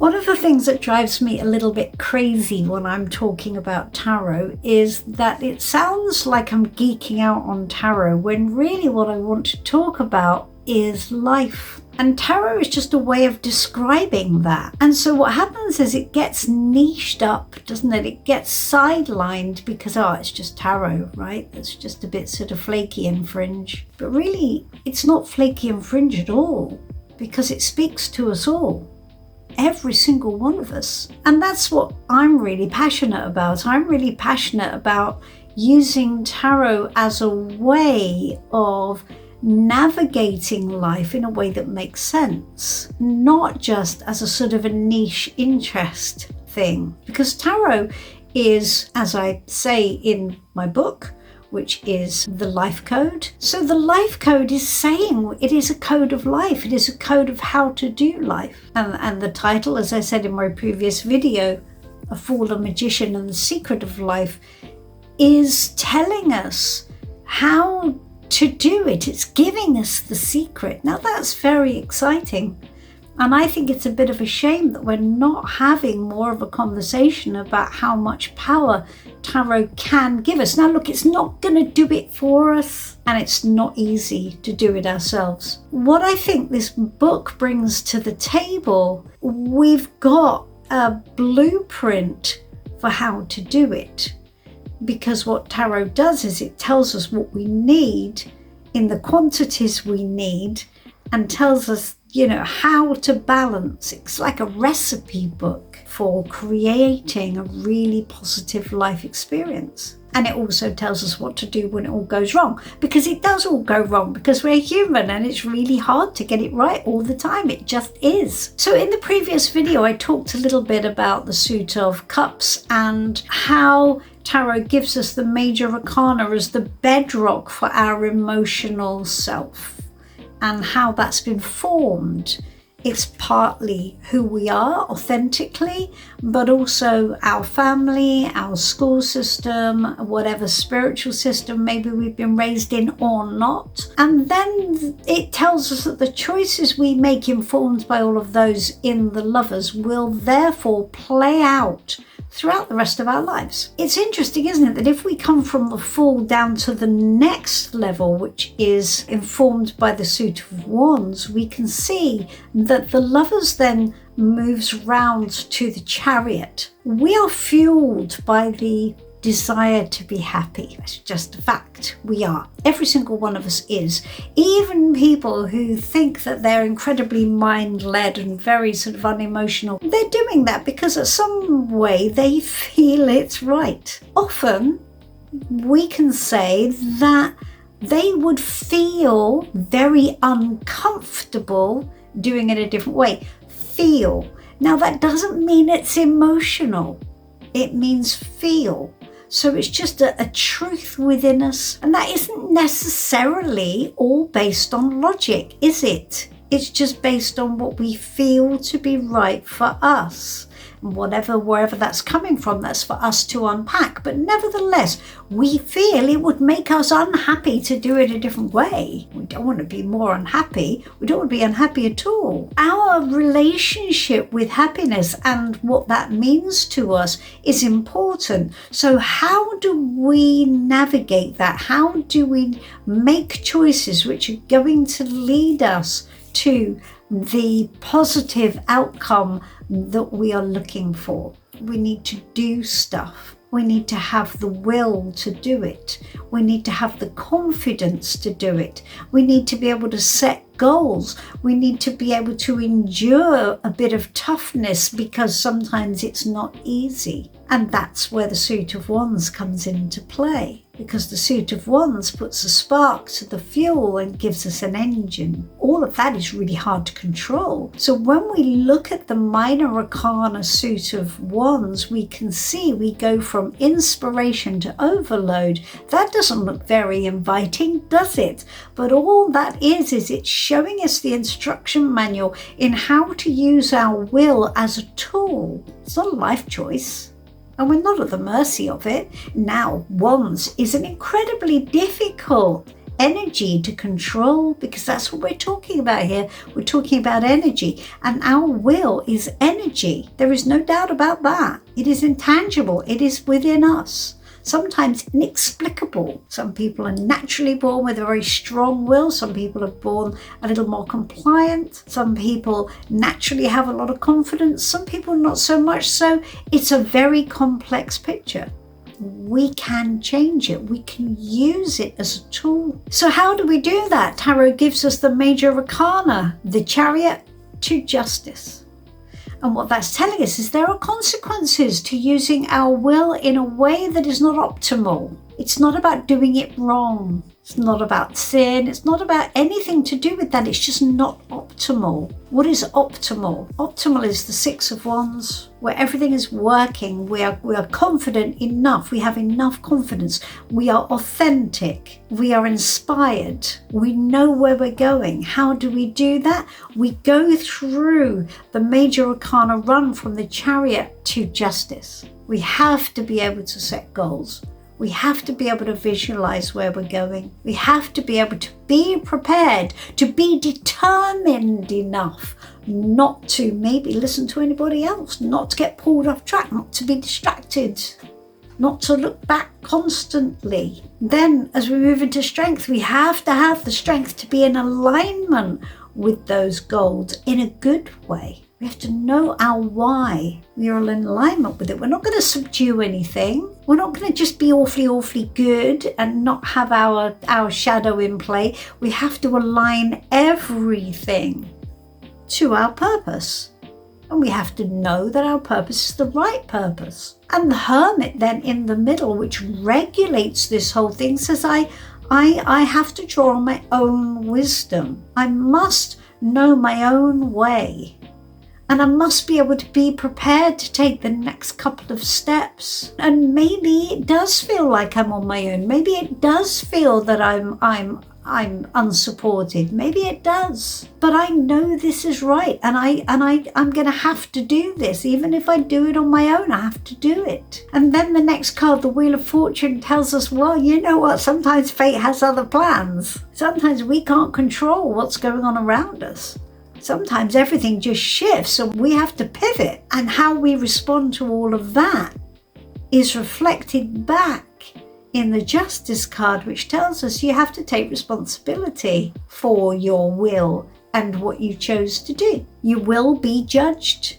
One of the things that drives me a little bit crazy when I'm talking about tarot is that it sounds like I'm geeking out on tarot when really what I want to talk about is life. And tarot is just a way of describing that. And so what happens is it gets niched up, doesn't it? It gets sidelined because, it's just tarot, right? It's just a bit sort of flaky and fringe. But really, it's not flaky and fringe at all because it speaks to us all. Every single one of us. And that's what I'm really passionate about. I'm really passionate about using tarot as a way of navigating life in a way that makes sense, not just as a sort of a niche interest thing. Because tarot is, as I say in my book, which is the life code. So the life code is saying it is a code of life. It is a code of how to do life. And the title, as I said in my previous video, A Fallen Magician and the Secret of Life, is telling us how to do it. It's giving us the secret. Now that's very exciting. And I think it's a bit of a shame that we're not having more of a conversation about how much power tarot can give us. Now look, it's not going to do it for us, and it's not easy to do it ourselves. What I think this book brings to the table, we've got a blueprint for how to do it. Because what tarot does is it tells us what we need in the quantities we need and tells us, how to balance. It's like a recipe book for creating a really positive life experience. And it also tells us what to do when it all goes wrong, because it does all go wrong, because we're human and it's really hard to get it right all the time. It just is. So in the previous video, I talked a little bit about the Suit of Cups and how tarot gives us the major arcana as the bedrock for our emotional self and how that's been formed. It's partly who we are authentically, but also our family, our school system, whatever spiritual system maybe we've been raised in or not. And then it tells us that the choices we make informed by all of those in the Lovers will therefore play out throughout the rest of our lives. It's interesting, isn't it, that if we come from the Fool down to the next level, which is informed by the Suit of Wands, we can see that the Lovers then moves round to the Chariot. We are fueled by the desire to be happy. That's just a fact. We are. Every single one of us is. Even people who think that they're incredibly mind-led and very sort of unemotional, they're doing that because in some way they feel it's right. Often we can say that they would feel very uncomfortable doing it a different way. Feel. Now that doesn't mean it's emotional. It means feel. So it's just a truth within us. And that isn't necessarily all based on logic, is it? It's just based on what we feel to be right for us. And wherever that's coming from, that's for us to unpack. But nevertheless, we feel it would make us unhappy to do it a different way. We don't want to be more unhappy. We don't want to be unhappy at all. Our relationship with happiness and what that means to us is important. So how do we navigate that? How do we make choices which are going to lead us to the positive outcome that we are looking for? We need to do stuff. We need to have the will to do it. We need to have the confidence to do it. We need to be able to set goals. We need to be able to endure a bit of toughness because sometimes it's not easy. And that's where the Suit of Wands comes into play, because the Suit of Wands puts a spark to the fuel and gives us an engine. All of that is really hard to control. So when we look at the minor arcana Suit of Wands, we can see we go from inspiration to overload. That doesn't look very inviting, does it? But all that is it's showing us the instruction manual in how to use our will as a tool. It's not a life choice. And we're not at the mercy of it. Now, Wands is an incredibly difficult energy to control, because that's what we're talking about here. We're talking about energy, and our will is energy. There is no doubt about that. It is intangible. It is within us. Sometimes inexplicable. Some people are naturally born with a very strong will. Some people are born a little more compliant. Some people naturally have a lot of confidence. Some people not so much so. It's a very complex picture. We can change it. We can use it as a tool. So how do we do that? Tarot gives us the major arcana, the Chariot to Justice. And what that's telling us is there are consequences to using our will in a way that is not optimal. It's not about doing it wrong. It's not about sin. It's not about anything to do with that. It's just not optimal. What is optimal? Optimal is the Six of Wands, where everything is working. We are confident enough. We have enough confidence. We are authentic. We are inspired. We know where we're going. How do we do that? We go through the major arcana run from the Chariot to Justice. We have to be able to set goals. We have to be able to visualize where we're going. We have to be able to be prepared, to be determined enough not to maybe listen to anybody else, not to get pulled off track, not to be distracted, not to look back constantly. Then as we move into strength, we have to have the strength to be in alignment with those goals in a good way. We have to know our why. We are in alignment with it. We're not going to subdue anything. We're not going to just be awfully good and not have our shadow in play. We have to align everything to our purpose. And we have to know that our purpose is the right purpose. And the Hermit then in the middle, which regulates this whole thing, says, I have to draw on my own wisdom. I must know my own way. And I must be able to be prepared to take the next couple of steps. And maybe it does feel like I'm on my own. Maybe it does feel that I'm unsupported. Maybe it does. But I know this is right. And I'm going to have to do this. Even if I do it on my own, I have to do it. And then the next card, the Wheel of Fortune, tells us, well, you know what? Sometimes fate has other plans. Sometimes we can't control what's going on around us. Sometimes everything just shifts and we have to pivot. And how we respond to all of that is reflected back in the Justice card, which tells us you have to take responsibility for your will and what you chose to do. You will be judged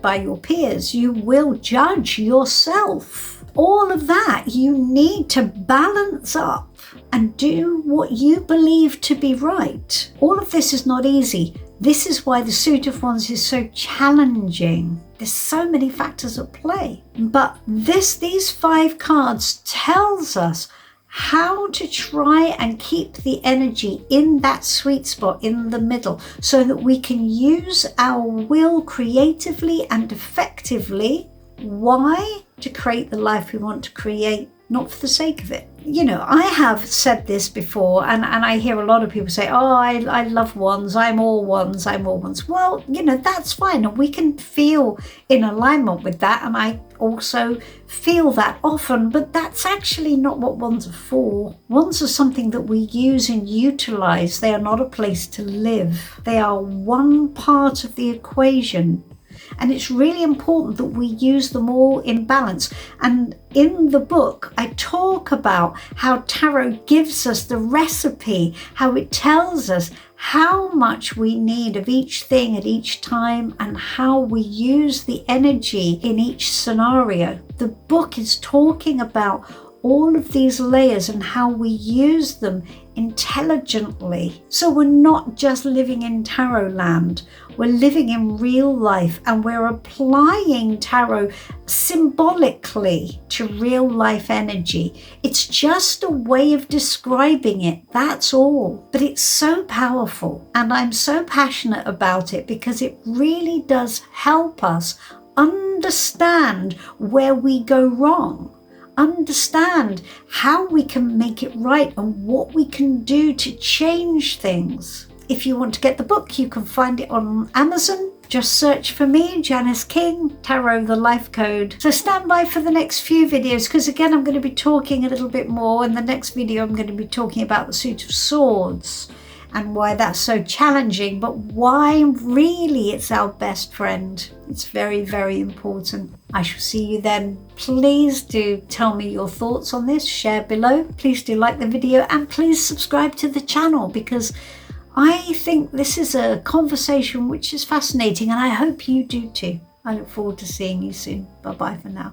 by your peers. You will judge yourself. All of that, you need to balance up and do what you believe to be right. All of this is not easy. This is why the Suit of Wands is so challenging. There's so many factors at play. But these 5 cards tells us how to try and keep the energy in that sweet spot in the middle so that we can use our will creatively and effectively. Why? To create the life we want to create, not for the sake of it. You know, I have said this before, and I hear a lot of people say, oh, I love wands, I'm all wands. Well, you know, that's fine. And we can feel in alignment with that. And I also feel that often, but that's actually not what wands are for. Wands are something that we use and utilize. They are not a place to live. They are one part of the equation. And it's really important that we use them all in balance. And in the book, I talk about how tarot gives us the recipe, how it tells us how much we need of each thing at each time and how we use the energy in each scenario. The book is talking about all of these layers and how we use them intelligently. So we're not just living in tarot land, we're living in real life, and we're applying tarot symbolically to real life energy. It's just a way of describing it, that's all. But it's so powerful, and I'm so passionate about it because it really does help us understand where we go wrong. Understand how we can make it right and what we can do to change things. If you want to get the book, you can find it on Amazon. Just search for me, Janis King, Tarot the Life Code. So stand by for the next few videos, because again I'm going to be talking a little bit more. In the next video I'm going to be talking about the Suit of Swords and why that's so challenging, but why really it's our best friend. It's very, very important. I shall see you then. Please do tell me your thoughts on this, share below. Please do like the video and please subscribe to the channel, because I think this is a conversation which is fascinating and I hope you do too. I look forward to seeing you soon. Bye bye for now.